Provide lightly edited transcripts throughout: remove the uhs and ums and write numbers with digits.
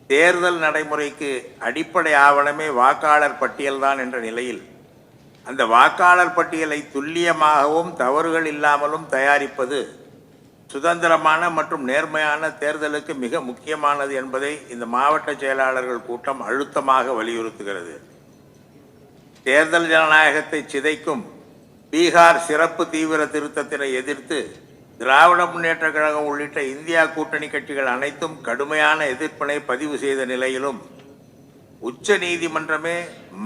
தேர்தல் நடைமுறைக்கு அடிப்படை ஆவணமே வாக்காளர் பட்டியல்தான் என்ற நிலையில் அந்த வாக்காளர் பட்டியலை துல்லியமாகவும் தவறுகள் இல்லாமலும் தயாரிப்பது சுதந்திரமான மற்றும் நேர்மையான தேர்தலுக்கு மிக முக்கியமானது என்பதை இந்த மாவட்ட செயலாளர்கள் கூட்டம் அழுத்தமாக வலியுறுத்துகிறது. தேர்தல் ஜனநாயகத்தை சிதைக்கும் பீகார் சிறப்பு தீவிர திருத்தத்தினை எதிர்த்து திராவிட முன்னேற்ற கழகம் உள்ளிட்ட இந்தியா கூட்டணி கட்சிகள் அனைத்தும் கடுமையான எதிர்ப்பினை பதிவு செய்த நிலையிலும் உச்ச நீதிமன்றமே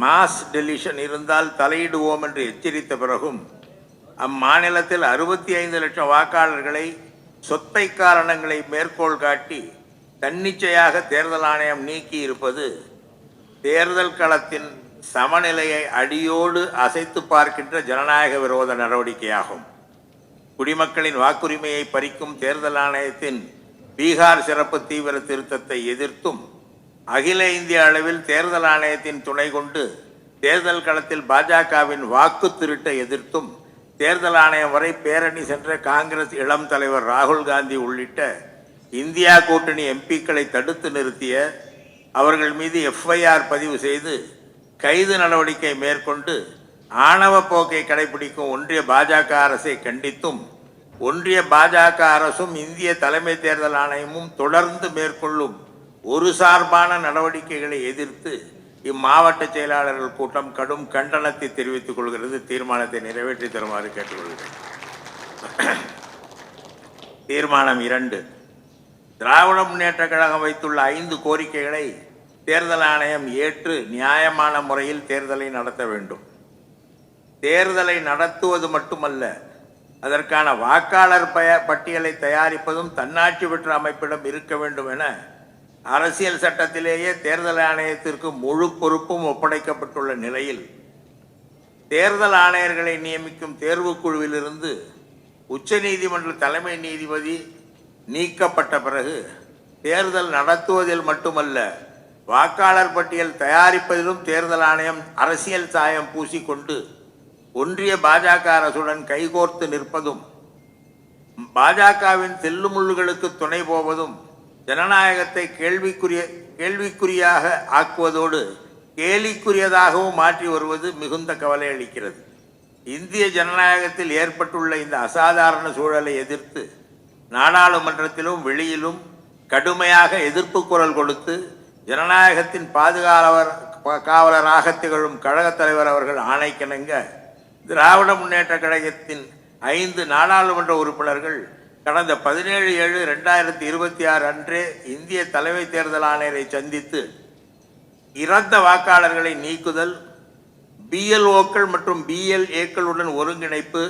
மாஸ் டெலிஷன் இருந்தால் தலையிடுவோம் என்று எச்சரித்த பிறகும் அம்மாநிலத்தில் 65 லட்சம் வாக்காளர்களை சொத்தை காரணங்களை மேற்கோள் காட்டி தன்னிச்சையாக தேர்தல் ஆணையம் நீக்கி இருப்பது தேர்தல் களத்தின் சமநிலையை அடியோடு அசைத்து பார்க்கின்ற ஜனநாயக விரோத நடவடிக்கையாகும். குடிமக்களின் வாக்குரிமையை பறிக்கும் தேர்தல் ஆணையத்தின் பீகார் சிறப்பு தீவிர திருத்தத்தை எதிர்த்தும் அகில இந்திய அளவில் தேர்தல் ஆணையத்தின் துணை கொண்டு தேர்தல் களத்தில் பாஜகவின் வாக்கு திருட்டை எதிர்த்தும் தேர்தல் ஆணையம் வரை பேரணி சென்ற காங்கிரஸ் இளம் தலைவர் ராகுல் காந்தி உள்ளிட்ட இந்தியா கூட்டணி எம்பிக்களை தடுத்து நிறுத்திய அவர்கள் மீது எஃப்ஐஆர் பதிவு செய்து கைது நடவடிக்கை மேற்கொண்டு ஆணவ போக்கை கடைபிடிக்கும் ஒன்றிய பாஜக அரசை கண்டித்தும் ஒன்றிய பாஜக அரசும் இந்திய தலைமை தேர்தல் ஆணையமும் தொடர்ந்து மேற்கொள்ளும் ஒரு சார்பான நடவடிக்கைகளை எதிர்த்து இம்மாவட்ட செயலாளர்கள் கூட்டம் கடும் கண்டனத்தை தெரிவித்துக் கொள்கிறது. தீர்மானத்தை நிறைவேற்றி தருமாறு கேட்டுக்கொள்கிறேன். தீர்மானம் 2. திராவிட முன்னேற்ற கழகம் வைத்துள்ள 5 கோரிக்கைகளை தேர்தல் ஆணையம் ஏற்று நியாயமான முறையில் தேர்தலை நடத்த வேண்டும். தேர்தலை நடத்துவது மட்டுமல்ல, அதற்கான வாக்காளர் பட்டியலை தயாரிப்பதும் தன்னாட்சி பெற்ற அமைப்பிடம் இருக்க வேண்டும் என அரசியல் சட்டத்திலேயே தேர்தல் ஆணையத்திற்கு முழு பொறுப்பும் ஒப்படைக்கப்பட்டுள்ள நிலையில் தேர்தல் ஆணையர்களை நியமிக்கும் தேர்வுக்குழுவிலிருந்து உச்ச நீதிமன்ற தலைமை நீதிபதி நீக்கப்பட்ட பிறகு தேர்தல் நடத்துவதில் மட்டுமல்ல, வாக்காளர் பட்டியல் தயாரிப்பதிலும் தேர்தல் ஆணையம் அரசியல் சாயம் பூசிக்கொண்டு ஒன்றிய பாஜக அரசுடன் கைகோர்த்து நிற்பதும் பாஜகவின் தெல்லுமுள்ளுகளுக்கு துணை போவதும் ஜனநாயகத்தை கேள்விக்குறியாக ஆக்குவதோடு கேலிக்குரியதாகவும் மாற்றி வருவது மிகுந்த கவலை அளிக்கிறது. இந்திய ஜனநாயகத்தில் ஏற்பட்டுள்ள இந்த அசாதாரண சூழலை எதிர்த்து நாடாளுமன்றத்திலும் வெளியிலும் கடுமையாக எதிர்ப்பு குரல் கொடுத்து ஜனநாயகத்தின் காவலராக திகழும் கழகத் தலைவர் அவர்கள் ஆணைக்கிணங்க திராவிட முன்னேற்ற கழகத்தின் 5 நாடாளுமன்ற உறுப்பினர்கள் கடந்த 17/7/2026 அன்றே இந்திய தலைமை தேர்தல் ஆணையரை சந்தித்து இறந்த வாக்காளர்களை நீக்குதல், பிஎல்ஓக்கள் மற்றும் பிஎல்ஏக்களுடன் ஒருங்கிணைப்பு,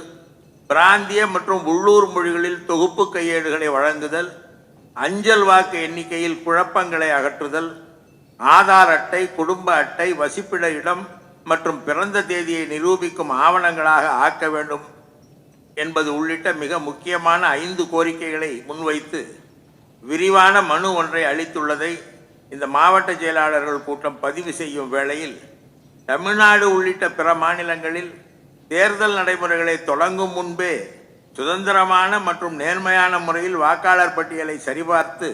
பிராந்திய மற்றும் உள்ளூர் மொழிகளில் தொகுப்பு கையேடுகளை வழங்குதல், அஞ்சல் வாக்கு எண்ணிக்கையில் குழப்பங்களை அகற்றுதல், ஆதார் அட்டை, குடும்ப அட்டை, வசிப்பிட இடம் மற்றும் பிறந்த தேதியை நிரூபிக்கும் ஆவணங்களாக ஆக்க வேண்டும் என்பது உள்ளிட்ட மிக முக்கியமான 5 கோரிக்கைகளை முன்வைத்து விரிவான மனு ஒன்றை அளித்துள்ளதை இந்த மாவட்ட செயலாளர்கள் கூட்டம் பதிவு செய்யும் வேளையில் தமிழ்நாடு உள்ளிட்ட பிற மாநிலங்களில் தேர்தல் நடைமுறைகளை தொடங்கும் முன்பே சுதந்திரமான மற்றும் நேர்மையான முறையில் வாக்காளர் பட்டியலை சரிபார்த்து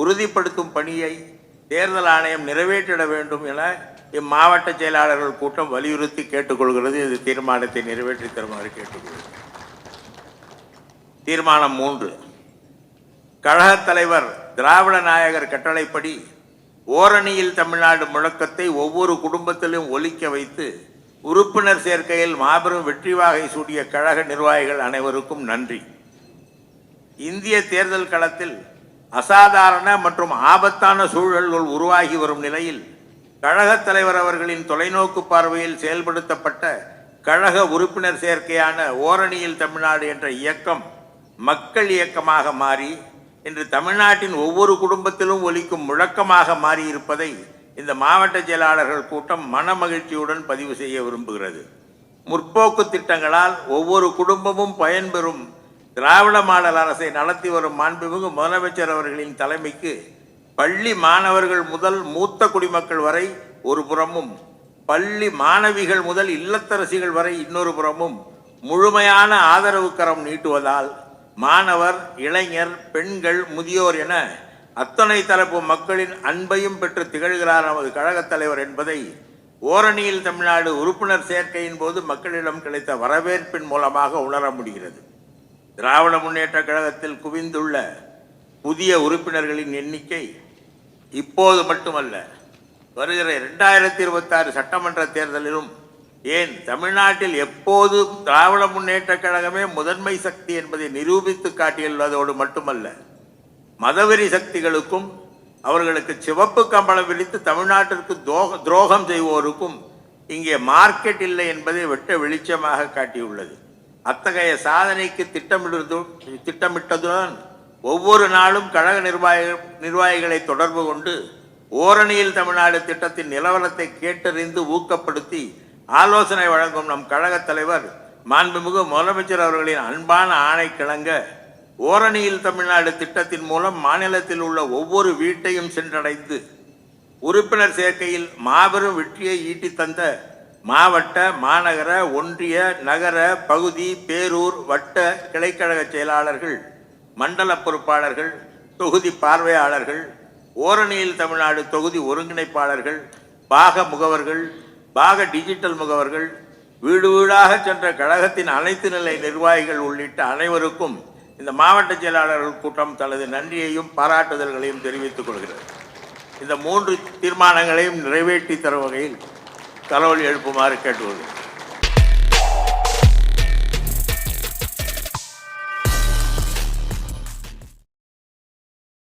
உறுதிப்படுத்தும் பணியை தேர்தல் ஆணையம் நிறைவேற்றிட வேண்டும் என இம்மாவட்ட செயலாளர்கள் கூட்டம் வலியுறுத்தி கேட்டுக்கொள்கிறது. இது தீர்மானத்தை நிறைவேற்றி தருமாறு கேட்டுக்கொள்கிறது. தீர்மானம் 3. கழகத் தலைவர் திராவிட நாயகர் கட்டளைப்படி ஓரணியில் தமிழ்நாடு முழக்கத்தை ஒவ்வொரு குடும்பத்திலும் ஒலிக்க வைத்து உறுப்பினர் சேர்க்கையில் மாபெரும் வெற்றி வாகை சூடிய கழக நிர்வாகிகள் அனைவருக்கும் நன்றி. இந்திய தேர்தல் களத்தில் அசாதாரண மற்றும் ஆபத்தான சூழல்கள் உருவாகி வரும் நிலையில் கழகத் தலைவர் அவர்களின் தொலைநோக்கு பார்வையில் செயல்படுத்தப்பட்ட கழக உறுப்பினர் சேர்க்கையான ஓரணியில் தமிழ்நாடு என்ற இயக்கம் மக்கள் இயக்கமாக மாறி இன்று தமிழ்நாட்டின் ஒவ்வொரு குடும்பத்திலும் ஒலிக்கும் முழக்கமாக மாறியிருப்பதை இந்த மாவட்ட செயலாளர்கள் கூட்டம் மனமகிழ்ச்சியுடன் பதிவு செய்ய விரும்புகிறது. முற்போக்கு திட்டங்களால் ஒவ்வொரு குடும்பமும் பயன்பெறும் திராவிட மாடல் அரசை நடத்தி வரும் மாண்புமிகு முதலமைச்சர் அவர்களின் தலைமைக்கு பள்ளி மாணவர்கள் முதல் மூத்த குடிமக்கள் வரை ஒரு புறமும், பள்ளி மாணவிகள் முதல் இல்லத்தரசிகள் வரை இன்னொரு புறமும் முழுமையான ஆதரவு கரம் நீட்டுவதால் மாணவர், இளைஞர், பெண்கள், முதியோர் என அத்தனை தரப்பு மக்களின் அன்பையும் பெற்று திகழ்கிறார் நமது கழகத் தலைவர் என்பதை ஓரணியில் தமிழ்நாடு உறுப்பினர் சேர்க்கையின் போது மக்களிடம் கிடைத்த வரவேற்பின் மூலமாக உணர முடிகிறது. திராவிட முன்னேற்ற கழகத்தில் குவிந்துள்ள புதிய உறுப்பினர்களின் எண்ணிக்கை இப்போது மட்டுமல்ல, வருகிற 2026 சட்டமன்ற தேர்தலிலும், ஏன் தமிழ்நாட்டில் எப்போது திராவிட முன்னேற்ற கழகமே முதன்மை சக்தி என்பதை நிரூபித்து காட்டியுள்ளதோடு மட்டுமல்ல, மதவெறி சக்திகளுக்கும் அவர்களுக்கு சிவப்பு கம்பளம் விரித்து தமிழ்நாட்டிற்கு துரோகம் செய்வோருக்கும் இங்கே மார்க்கெட் இல்லை என்பதை வெட்ட வெளிச்சமாக காட்டியுள்ளது. அத்தகைய சாதனைக்கு திட்டமிட்டதுடன் ஒவ்வொரு நாளும் கழக நிர்வாகிகளை தொடர்பு கொண்டு ஓரணியில் தமிழ்நாடு திட்டத்தின் நிலவரத்தை கேட்டறிந்து ஊக்கப்படுத்தி ஆலோசனை வழங்கும் நம் கழகத் தலைவர் மாண்புமிகு முதலமைச்சர் அவர்களின் அன்பான ஆணை கிளங்க ஓரணியில் தமிழ்நாடு திட்டத்தின் மூலம் மாநிலத்தில் உள்ள ஒவ்வொரு வீட்டையும் சென்றடைந்து உறுப்பினர் சேர்க்கையில் மாபெரும் வெற்றியை ஈட்டி தந்த மாவட்ட, மாநகர, ஒன்றிய, நகர, பகுதி, பேரூர், வட்ட கிளைக்கழக செயலாளர்கள், மண்டல பொறுப்பாளர்கள், தொகுதி பார்வையாளர்கள், ஓரணியில் தமிழ்நாடு தொகுதி ஒருங்கிணைப்பாளர்கள், பாக முகவர்கள், பாக டிஜிட்டல் முகவர்கள், வீடு வீடாக சென்ற கழகத்தின் அனைத்து நிலை நிர்வாகிகள் உள்ளிட்ட அனைவருக்கும் இந்த மாவட்ட செயலாளர்கள் கூட்டம் தனது நன்றியையும் பாராட்டுதல்களையும் தெரிவித்துக் கொள்கிறது. இந்த 3 தீர்மானங்களையும் நிறைவேற்றி தரும் வகையில் கலவொலி எழுப்புமாறு கேட்டுக்கொள்கிறேன்.